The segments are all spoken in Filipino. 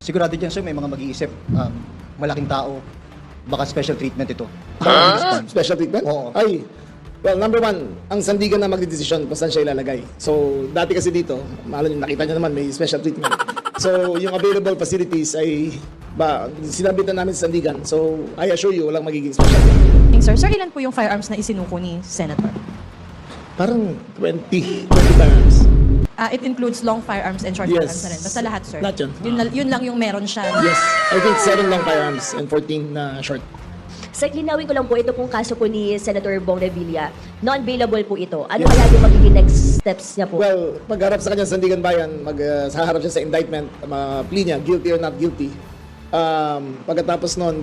sigurado dyan, sir, may mga mag-iisip, malaking tao, baka special treatment ito. Special treatment? Oo. Ay, well, number one, ang sandigan na magdidesisyon kung saan siya ilalagay. So, dati kasi dito, malo nyo, nakita nyo naman, may special treatment. So, yung available facilities ay, sinabit na namin sa sandigan. So, I assure you, walang magiging special treatment. Sir, ilan po yung firearms na isinuko ni Senator? Parang 20 firearms. It includes long firearms and short Yes. firearms na rin. Basta lahat, sir. Lahat yun. Yun lang yung meron siya. Yes, I think 7 long firearms and 14 na short. Sir, linawin ko lang po, ito pong kaso po ni Senator Bong Revilla, non-bailable po ito. Ano kaya yung magiging next steps niya po? Well, pagharap sa kanyang sandigan bayan, saharap siya sa indictment, plea niya, guilty or not guilty. Pagkatapos nun,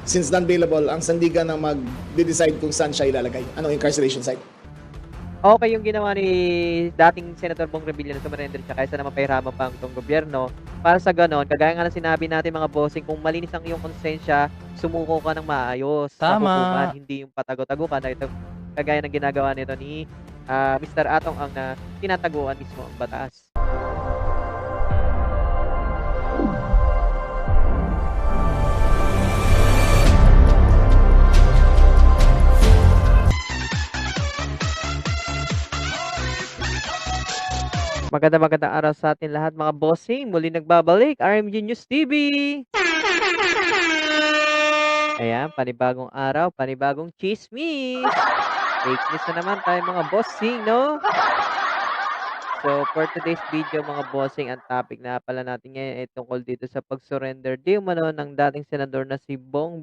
since non-bailable, ang sandigan ang mag-decide kung saan siya ilalagay. Anong incarceration site. Okay yung ginawa ni dating Senator Bong Revilla na sumarender siya kaysa naman pahirapan pa ang itong gobyerno. Para sa ganon, kagaya nga ng sinabi natin mga bossing, kung malinis ang iyong konsensya, sumuko ka ng maayos. Sa Tama. hukuman, hindi yung patago-tago ka. Ito, kagaya ng ginagawa nito ni Mr. Atong ang tinataguan mismo ang batas. Magandang araw sa atin lahat mga bossing. Muli nagbabalik, RMG News TV. Ayan, panibagong araw, panibagong chismis. Fake news na naman tayo mga bossing, no? So, for today's video mga bossing, ang topic na pala natin ngayon ay tungkol dito sa pag-surrender di umano ng dating senador na si Ramon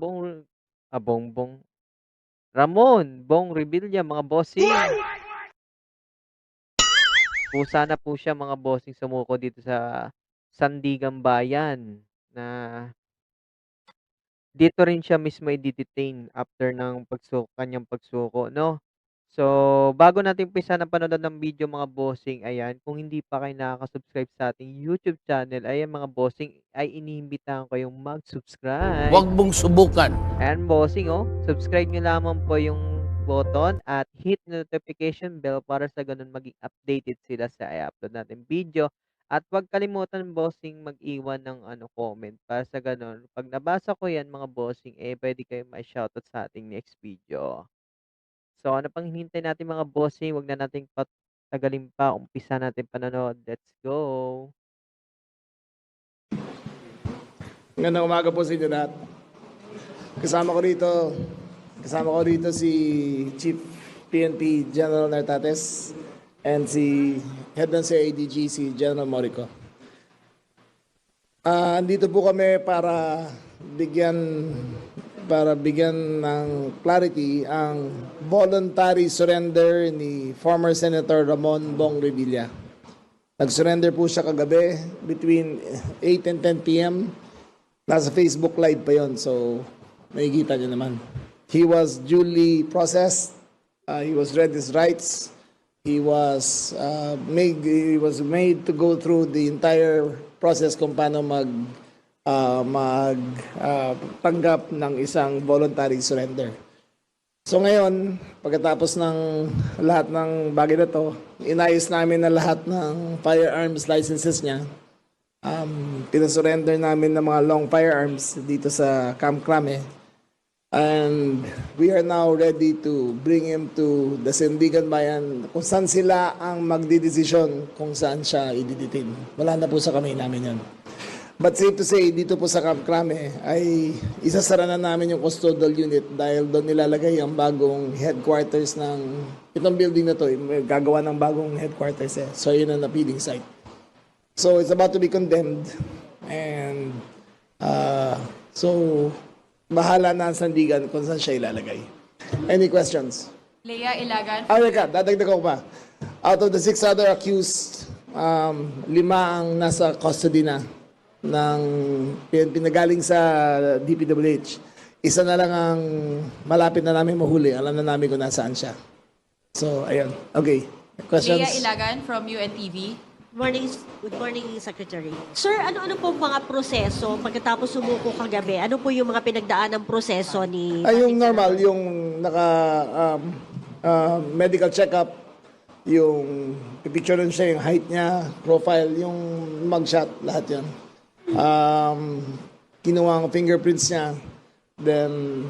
Bong Revilla, mga bossing. Kusa na po siya mga bossing sumuko dito sa Sandigan Bayan na dito rin siya mismo i-detain after ng kanyang pagsuko, no? So, bago natin umpisa na panonood ng video mga bossing, ayan, kung hindi pa kayo nakaka-subscribe sa ating YouTube channel, ayan mga bossing, ay iniimbitahan ko yung mag-subscribe. Huwag mong subukan. And bossing, subscribe nyo lamang po yung button at hit notification bell para sa ganun maging updated sila sa i-upload natin video. At huwag kalimutan bossing mag-iwan ng comment para sa ganun. Pag nabasa ko yan mga bossing, pwede kayo ma-shoutout sa ating next video. So ano pang hinihintay natin mga bossing, huwag na nating patagalin pa, umpisa natin panonood. Let's go! Ngayong umaga po sa inyo lahat. Kasama ko rito si Chief PNP General Nartates and si Head ng CIDG si General Morico. Andito po kami para bigyan ng clarity ang voluntary surrender ni former Senator Ramon Bong Revilla. Nag-surrender po siya kagabi between 8 and 10 p.m. Nasa Facebook Live pa yon, so makikita niyo naman. He was duly processed. He was read his rights. He was made to go through the entire process kung paano tanggap ng isang voluntary surrender. So ngayon, pagkatapos ng lahat ng bagay na to, inayos namin na lahat ng firearms licenses niya. Pinasurrender namin ng mga long firearms dito sa Camp Crame. And we are now ready to bring him to the Sandigan Bayan kung saan sila ang magdidesisyon kung saan siya i-detain. Wala na po sa kamay namin yan. But safe to say, dito po sa Camp Crame ay isasara na namin yung custodial unit dahil doon nilalagay ang bagong headquarters ng itong building na to. Gagawa ng bagong headquarters So yun ang napilling site. So it's about to be condemned and so bahala na ang sandigan kung saan siya ilalagay. Any questions? Leia Ilagan. Teka, dadagdag ko pa. Out of the 6 other accused, 5 ang nasa custody na ng pinagaling sa DPWH. Isa na lang ang malapit na namin mahuli. Alam na namin kung nasaan siya. So, ayun. Okay. Questions? Leia Ilagan from UNTV. Good morning, Secretary. Sir, ano-ano po mga proseso pagkatapos sumuko kagabi? Ano po yung mga pinagdaan ng proseso ni... Ay, yung normal, yung medical check-up, yung pipicturean siya, yung height niya, profile, yung mugshot, lahat yan. kinuha ang fingerprints niya, then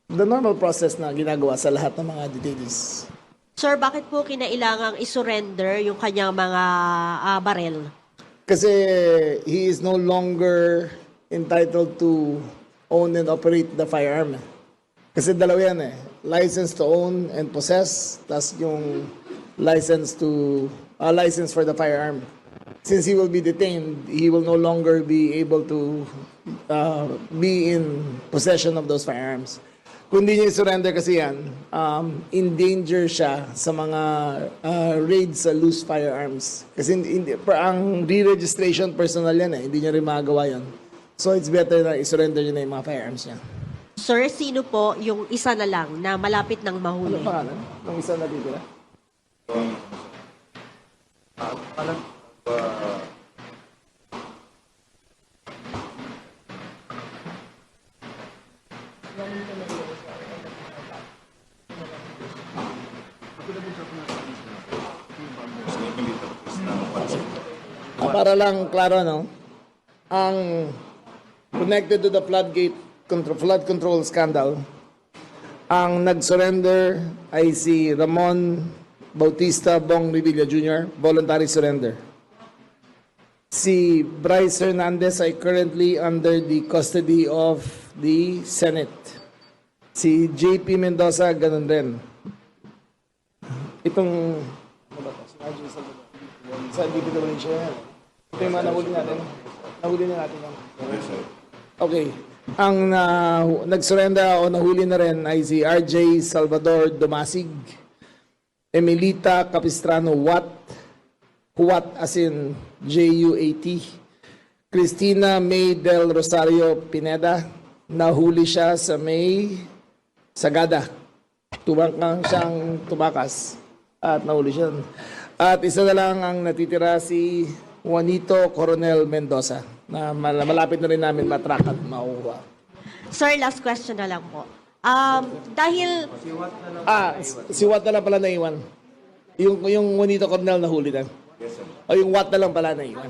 the normal process na ginagawa sa lahat ng mga detainees. Sir, bakit po kinailangang isurrender yung kanyang mga barel? Kasi he is no longer entitled to own and operate the firearm. Kasi dalawa yan eh. License to own and possess, tas yung license for the firearm. Since he will be detained, he will no longer be able to be in possession of those firearms. Kung di niya surrender kasi yan, in danger siya sa mga raids sa loose firearms. Kasi ang re-registration personal yan eh, hindi niya rin magawa yan. So it's better na i-surrender niya na yung mga firearms niya. Sir, sino po yung isa na lang na malapit ng mahuli? Ano pangalan? Nung isa na dito na? Para lang klaro, no? Ang connected to the flood control scandal, ang nag-surrender ay si Ramon Bautista Bong Revilla Jr., voluntary surrender. Si Bryce Hernandez ay currently under the custody of the Senate. Si JP Mendoza, ganun rin. Itong sa DPWH yan. Ito yung mga nahuli natin. Nahuli na natin yan. Okay. Ang nag-surrender o nahuli na rin ay si RJ Salvador Domasig, Emilita Capistrano Huat as in J-U-A-T, Cristina May del Rosario Pineda, nahuli siya sa May Sagada. Tumangkang siyang tumakas at nahuli siya. At isa na lang ang natitira si Juanito Coronel Mendoza na malapit na rin namin matrack at makuha. Sir, last question na lang po. Dahil Si Watt na lang pala naiwan. Yung Juanito Coronel nahuli na. O yung Watt na lang pala naiwan.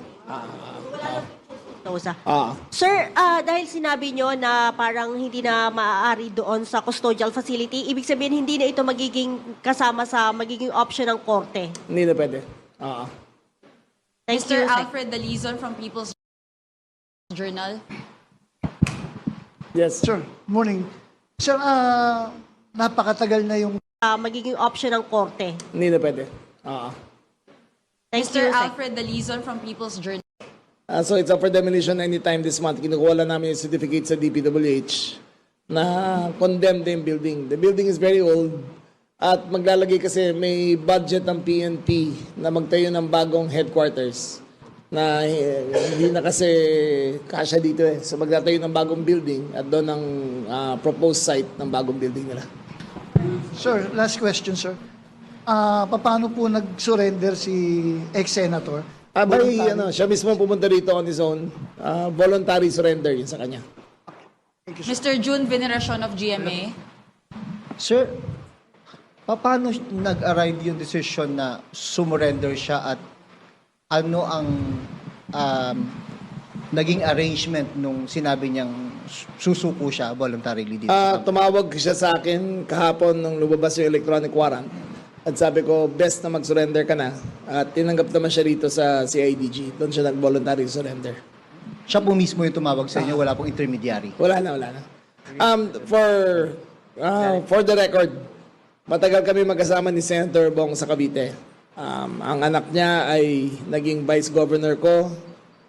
Sir, dahil sinabi nyo na parang hindi na maaari doon sa custodial facility, ibig sabihin hindi na ito magiging kasama sa magiging option ng korte. Hindi na pwede. Thank Mr. you. Alfred Dalizon from People's Journal. Yes. Sir, morning. Sir, napakatagal na yung Magiging option ng korte. Hindi na pwede. Thank Mr. you. Alfred Dalizon from People's Journal. So it's up for demolition anytime this month. Kinukuha lang namin yung certificate sa DPWH na condemned yung building. The building is very old at maglalagay kasi may budget ng PNP na magtayo ng bagong headquarters na hindi na kasi kasya dito eh. So magtatayo ng bagong building at doon ang proposed site ng bagong building nila. Sir, last question, sir. Paano po nag-surrender si ex-senator? Siya mismo pumunta dito on his own. Voluntary surrender yun sa kanya. Mr. June Veneracion of GMA. Sir, paano nag-arrive yung decision na sumurrender siya at ano ang naging arrangement nung sinabi niyang susuko siya voluntarily dito? Tumawag siya sa akin kahapon nung lumabas yung electronic warrant. At sabi ko, best na mag-surrender ka na. At tinanggap naman siya rito sa CIDG. Doon siya nag-voluntary surrender. Siya po mismo yung tumawag sa inyo, wala pong intermediary. Wala na. For the record, matagal kami magkasama ni Senator Bong sa Cavite. Ang anak niya ay naging vice governor ko.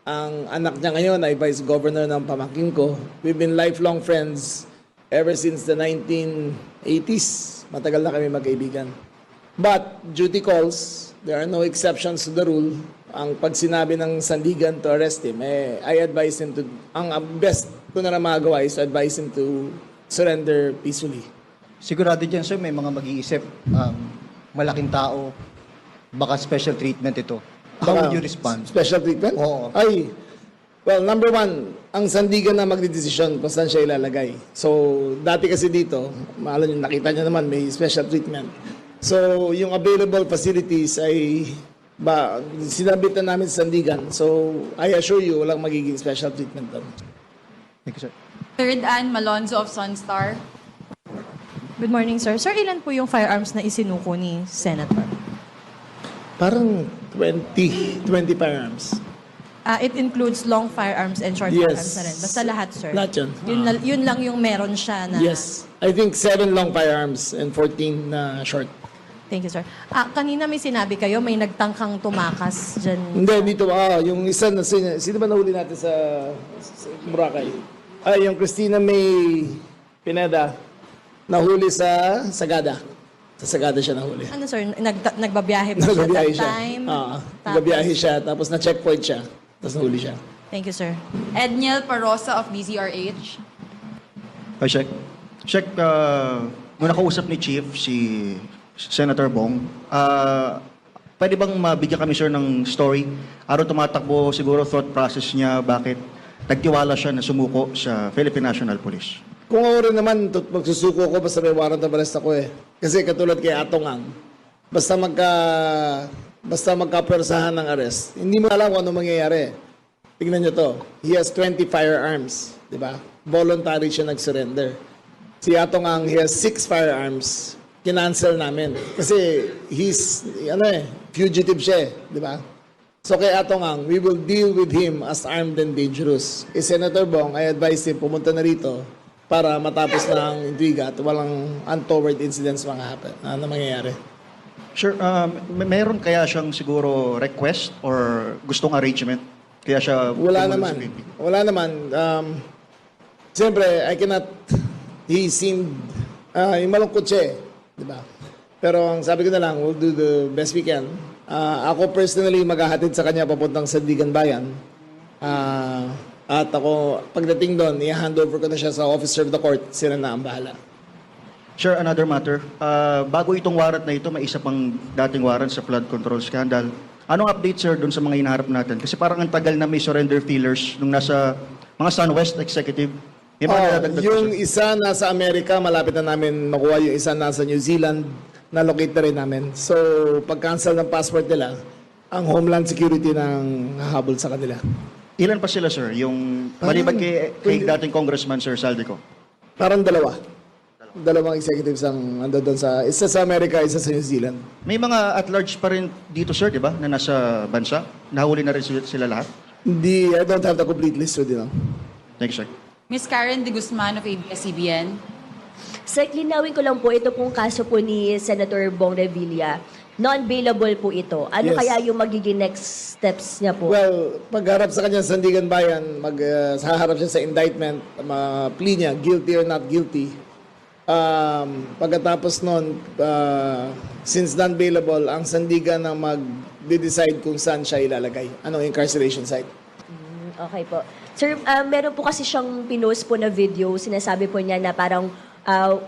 Ang anak niya ngayon ay vice governor ng pamangkin ko. We've been lifelong friends ever since the 1980s. Matagal na kami magkaibigan. But duty calls, there are no exceptions to the rule. Ang pag sinabi ng sandigan to arrest him, I advise him to, ang best ko na magawa is advise him to surrender peacefully. Sigurado dyan, sir, may mga mag-iisip, malaking tao, baka special treatment ito. How would you respond? Special treatment? Oo. Well, number one, ang sandigan na magdidesisyon kung saan siya ilalagay. So, dati kasi dito, maalam nyo, nakita nyo naman, may special treatment. So, yung available facilities ay Sinabit na namin sa Sandigan. So, I assure you, walang magiging special treatment doon. Thank you, sir. Third Ann Malonzo of Sunstar. Good morning, sir. Sir, ilan po yung firearms na isinuko ni Senator? Parang 20 firearms. It includes long firearms and short Yes. firearms na rin. Basta lahat, sir. Lahat yun. Yun lang yung meron siya na... Yes. I think 7 long firearms and 14 short. Thank you, sir. Kanina may sinabi kayo, may nagtangkang tumakas dyan. Hindi, dito, yung isa na, sino ba nahuli natin sa Boracay? Yung Christina May Pineda, nahuli sa Sagada. Sa Sagada siya nahuli. Ano, sir? Nagbabiyahe ba siya Nagbabiyahe that siya. time? Nagbabiyahe siya, tapos na-checkpoint siya. Tapos nahuli siya. Thank you, sir. Edniel Parosa of DZRH. Hi, Shek. Shek, nung nakausap ni Chief, si Senator Bong, pwede bang mabigyan kami, sir, ng story? Araw tumatakbo siguro thought process niya, bakit nagtiwala siya na sumuko sa Philippine National Police? Kung ako rin naman, magsusuko ko basta may warrant of arrest ako eh. Kasi katulad kay Atong Ang, basta magkapersahan ng arrest, hindi mo alam kung ano mangyayari. Tingnan nyo to. He has 20 firearms. Di ba? Voluntary siya nag-surrender. Si Atong Ang, he has 6 firearms. Kinancel namin. Kasi he's, fugitive siya eh. Di ba? So kay Atong Ang, we will deal with him as armed and dangerous. Senator Bong, I advise him pumunta na rito para matapos na ang intriga at walang untoward incidents na mangyayari. Sure, meron kaya siyang siguro request or gustong arrangement? Kaya siya... Wala tumulong naman. sa PNP? Wala naman. Siyempre, he seemed, yung malungkot siya eh. Diba? Pero ang sabi ko na lang, we'll do the best we can. Ako personally, maghahatid sa kanya papuntang Sandigan Bayan. At ako, pagdating doon, i-hand over ko na siya sa officer of the court. Sila na ang bahala. Sure, another matter. Bago itong warrant na ito, may isa pang dating warrant sa flood control scandal. Anong update, sir, doon sa mga hinaharap natin? Kasi parang ang tagal na may surrender feelers nung nasa mga SunWest executive. May mga nadadagdag pa, Yung sir? isa nasa Amerika, malapit na namin makuha. Yung isa nasa New Zealand, na-locate na rin namin. So, pag-cancel ng passport nila, ang Homeland Security nang hahabol sa kanila. Ilan pa sila, sir? Yung maliban kay dating Congressman, Sir Saldico? Parang dalawang executives ang ando doon isa sa Amerika, isa sa New Zealand. May mga at-large pa rin dito, sir, di ba? Na nasa bansa. Nahuli na rin sila lahat. Hindi, I don't have the complete list with you now. Thank you, sir. Miss Karen De Guzman of ABS-CBN. Sir, linawin ko lang po, ito pong kaso po ni Senator Bong Revilla. Non-bailable po ito. Ano Yes. kaya yung magiging next steps niya po? Well, pagharap sa kanya sa Sandigan Bayan, haharap siya sa indictment, plea niya, guilty or not guilty. Pagkatapos nun, since non-bailable, ang Sandigan ang mag-decide kung saan siya ilalagay. Anong incarceration site. Okay po. Sir, meron po kasi siyang pinost po na video. Sinasabi po niya na parang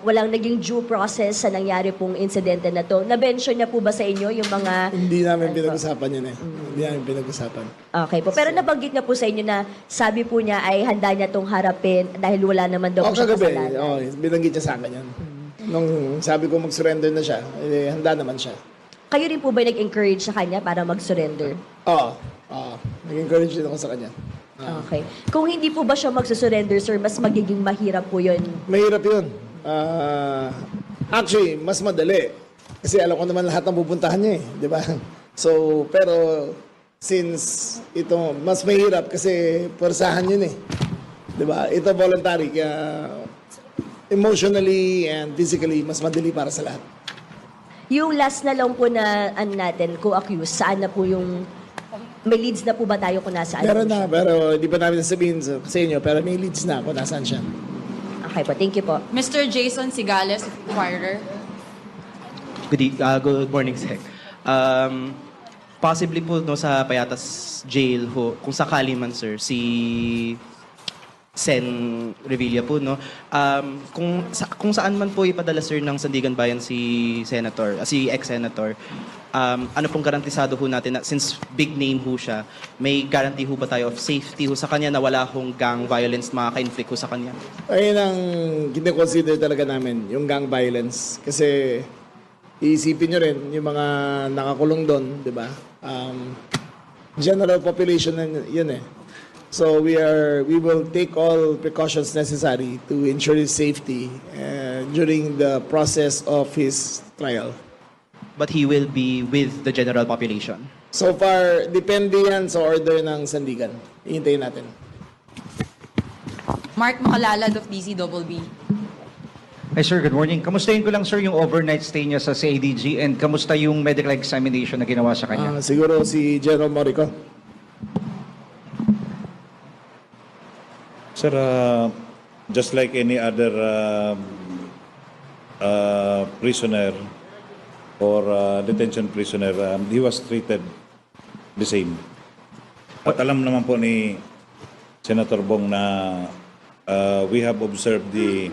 walang naging due process sa nangyari pong insidente na to. Na-mention niya po ba sa inyo yung mga... Hindi namin pinag-usapan yun eh. Hindi namin pinag-usapan. Okay po. Pero nabanggit niya po sa inyo na sabi po niya ay handa niya tong harapin dahil wala naman daw po siya kagabi, kasalanan. binanggit niya sa akin yan. Nung sabi ko mag-surrender na siya, handa naman siya. Kayo rin po ba nag-encourage sa kanya para mag-surrender? Oo. Nag-encourage din ako sa kanya. Okay. Kung hindi po ba siya mag-surrender, sir, mas magiging mahirap po yun. Mahirap yun. Actually, mas madali. Kasi alam ko naman lahat ng pupuntahan niya eh. Di ba? So, pero since ito, mas mahirap kasi persahan yun eh. Di ba? Ito voluntary. Kaya emotionally and physically, mas madali para sa lahat. Yung last na lang po na natin, co-accused, saan na po yung... May leads na po ba tayo kung nasaan? Meron po siya? na, pero di pa namin sasabihin sa inyo, pero may leads na kung nasaan siya. Okay po, thank you po. Mr. Jason Sigales of Inquirer. Good morning, Sec. Possibly po no, sa Payatas Jail ho, kung sakali man sir, si Sen Revilla po, no? Kung saan man po ipadala sir ng Sandigan Bayan si ex-senator, ano pong garantisado ho natin na since big name ho siya, may guarantee ho ba tayo of safety ho sa kanya na wala hong gang violence makaka-inflict ho sa kanya? Ayun ang kine-consider talaga namin, yung gang violence. Kasi iisipin nyo rin, yung mga nakakulong doon, di ba? General population yun eh. So we will take all precautions necessary to ensure his safety during the process of his trial. But he will be with the general population. So far, depende yan sa order ng Sandigan. Ihintayin natin. Mark Makalalad of DCBB. Hi sir, good morning. Kamustahin ko lang sir yung overnight stay niya sa CADG and kamusta yung medical examination na ginawa sa kanya? Siguro si General Morico. Sir, just like any other prisoner or detention prisoner, he was treated the same. At alam naman po ni Senator Bong na we have observed the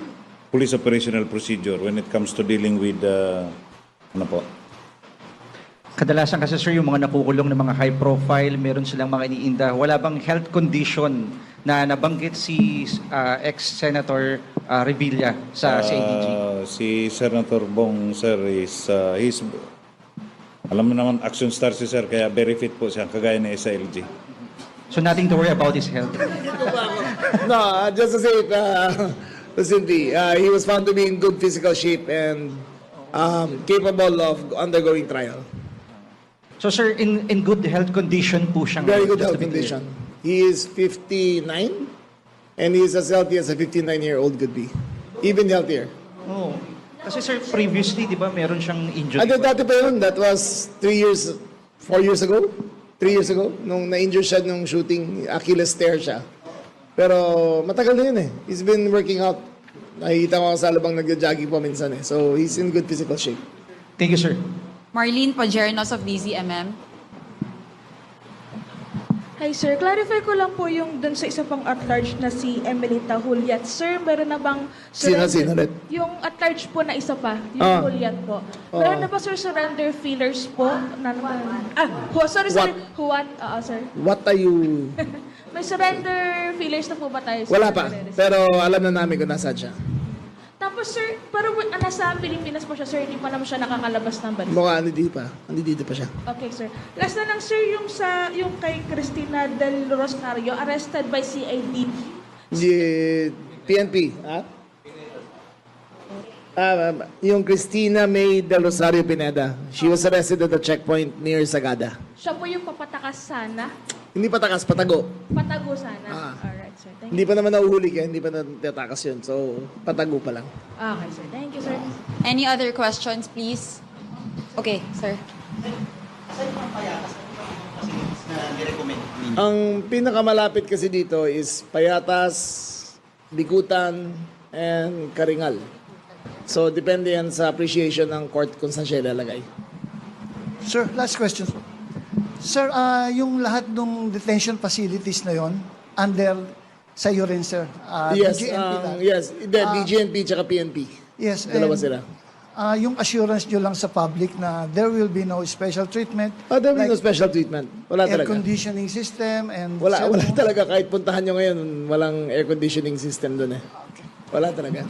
police operational procedure when it comes to dealing with Kadalasan kasi sir yung mga nakukulong ng mga high profile, meron silang mga iniinda. Wala bang health condition na nabanggit si ex-Senator Revilla sa CADG? Si Senator Bong, sir, he's alam mo naman, action star si sir, kaya very fit po siya, kagaya ni SILG. So nothing to worry about his health? No, just to say it, simply, he was found to be in good physical shape and capable of undergoing trial. So sir, in good health condition po siyang... Very good just health to be clear. condition. He is 59 and he is as healthy as a 59-year-old could be. Even healthier. Oh. Kasi sir, previously, di ba, meron siyang injury? Dati pa yun, that was 4 years ago? 3 years ago, nung na-injure siya nung shooting, Achilles tear siya. Pero matagal na yun eh. He's been working out. Nakikita ko sa labang nagja-jogging po minsan eh. So he's in good physical shape. Thank you, sir. Marlene Pajernos of DZMM. Hi sir, clarify ko lang po yung dun sa isa pang at-large na si Emelita Juliet. Sir, meron na bang Sino ulit? Yung at-large po na isa pa, yung Juliet po. Meron na ba sir surrender feelers po? Sorry. Juan, sir. What are you... May surrender feelers na po ba tayo? Wala pa. Pero alam na namin kung nasaan siya. Tapos sir, pero nasa Pilipinas po siya sir, hindi pa naman siya nakakalabas ng bansa. Mukha dito pa siya. Okay sir. Last na lang sir, yung kay Cristina Del Rosario, arrested by CID. PNP, ha? Yung Cristina May Del Rosario Pineda. She was arrested at the checkpoint near Sagada. Siya po yung papatakas sana. Hindi patakas, patago. Patago sana. Alright sir. Thank you. Hindi pa naman nahuhuli kaya hindi pa natatakas yun. So, patago pa lang. Okay sir. Thank you sir. Any other questions, please? Okay, sir. Ang pinakamalapit kasi dito is Payatas, Bikutan, and Karingal. So, depende yan sa appreciation ng court kung saan siya ilalagay. Sir, last question. Sir, yung lahat ng detention facilities na yon under sa iyo rin, sir. Yes, BGNP lahat. yes. BGNP tsaka PNP. Yes, Dalawa and, sila. Yung assurance nyo lang sa public na there will be no special treatment. There will be no special treatment. Wala air talaga. conditioning system and... Wala talaga. Kahit puntahan nyo ngayon, walang air conditioning system doon eh. Wala talaga.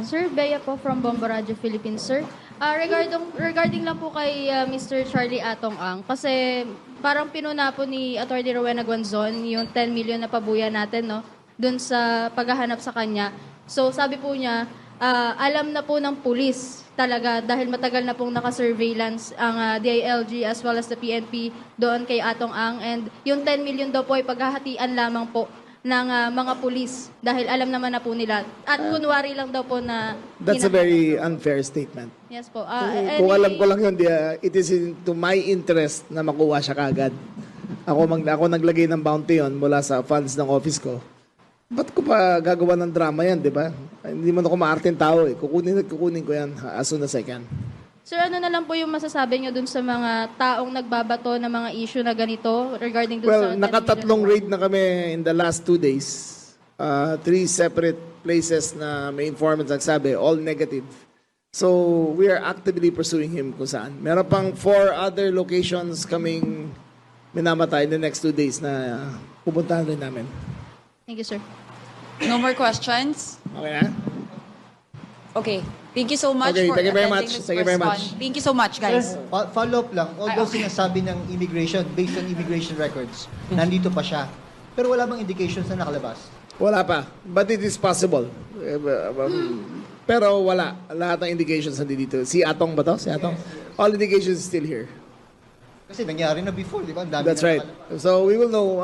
Sir, Bea po from Bombo Radio Philippines, sir. Regarding lang po kay Mr. Charlie Atong Ang, kasi parang pinuna po ni Atty. Rowena Guanzon yung 10 million na pabuya natin, no? Doon sa paghahanap sa kanya. So, sabi po niya, alam na po ng pulis talaga dahil matagal na pong naka-surveillance ang DILG as well as the PNP doon kay Atong Ang. And yung 10 million daw po ay paghahatian lamang po ng mga pulis dahil alam naman na po nila. At kunwari lang daw po na... That's a very unfair statement. Yes po. Kung alam ko lang yun, it is to my interest na makuha siya kagad. Ako naglagay ng bounty yon mula sa funds ng office ko. Ba't ko pa gagawa ng drama yan, di ba? Hindi man ako maarteng tao eh. Kukunin ko yan as soon as I can. Sir, ano na lang po yung masasabi nyo dun sa mga taong nagbabato ng mga issue na ganito regarding dun sa... Well, nakatatlong raid na kami in the last 2 days. 3 separate places na may informants nagsabi, all negative. So, we are actively pursuing him kung saan. Meron pang 4 other locations kaming minamatay in the next 2 days na pupuntahan rin namin. Thank you, sir. No more questions? Okay na? Okay. Thank you so much Okay, for thank you very attending much. this Thank you very press much. con. Thank you so much, guys. Follow up lang, although okay. sinasabi ng immigration, based on immigration records, nandito pa siya. Pero wala bang indications na nakalabas? Wala pa. But it is possible. Pero wala. Lahat ng indications nandito. Si Atong ba to? Si Atong? All indications is still here. Kasi nangyari na before, di ba? Ang dami That's na right. nakalabas. So we will know.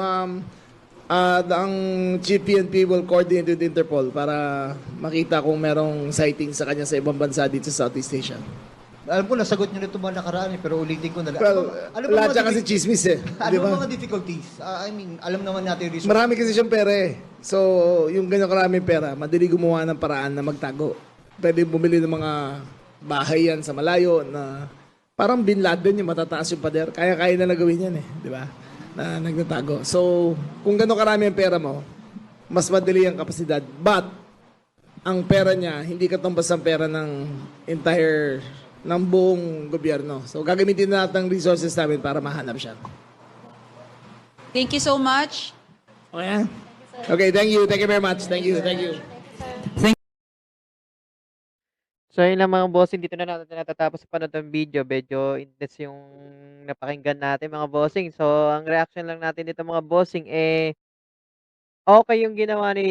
Ang Chief PNP will coordinate with Interpol para makita kung merong sighting sa kanya sa ibang bansa dito sa Southeast Asia. Alam ko, nasagot nyo na ito mga nakaraan pero ulitin ko na lang. Well, lahat siya kasi chismis eh. Ano Di ba? mga difficulties? I mean, alam naman natin yung resources. Marami kasi siyang pera eh. So, yung ganyan karaming pera, madali gumawa ng paraan na magtago. Pwede bumili ng mga bahay yan sa malayo na parang Bin Laden yung matataas yung pader. Kaya-kaya na gawin yan eh. Di ba? Na nagtatago. So, kung gano'ng karami ang pera mo, mas madali ang kapasidad. But, ang pera niya, hindi katumbas ang pera ng ng buong gobyerno. So, gagamitin natin ang resources namin para mahanap siya. Thank you so much. Okay? Okay, thank you. Thank you very much. Thank you. Thank you. So yun lang mga bossing, dito na natin natatapos sa panood ng video. Medyo intense yung napakinggan natin mga bossing. So ang reaction lang natin dito mga bossing okay yung ginawa ni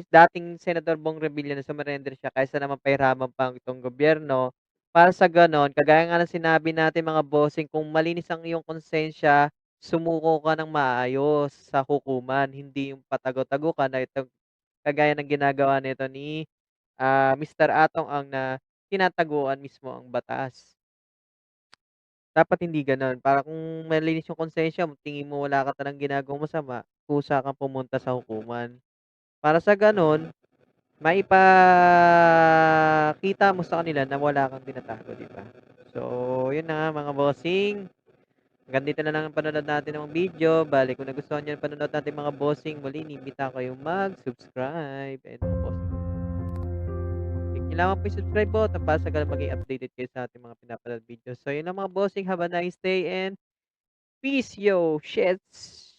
dating Senator Bong Revilla na sumerender siya kaysa naman pahiraman pa itong gobyerno. Para sa ganon, kagaya nga ng sinabi natin mga bossing, kung malinis ang iyong konsensya, sumuko ka ng maayos sa hukuman, hindi yung patago-tago ka na ito, kagaya ng ginagawa nito ni Mr. Atong ang na tinataguan mismo ang batas. Dapat hindi gano'n. Para kung malinis yung konsensya mo, tingin mo wala ka talagang ginagawang masama, kusa kang pumunta sa hukuman. Para sa gano'n, maipakita mo sa kanila na wala kang tinatago, di ba? So, yun na nga mga bossing. Hanggang dito na lang ang panonood natin ng video. Bali, kung nagustuhan nyo ang panonood natin mga bossing, muli, inimbita ko yung mag-subscribe. And mga bossing, kailangan po i-subscribe button para sa ganun maging updated kayo sa ating mga pinapanood videos. So, yun lang mga bossing. Have a nice day and peace, yo! Shits!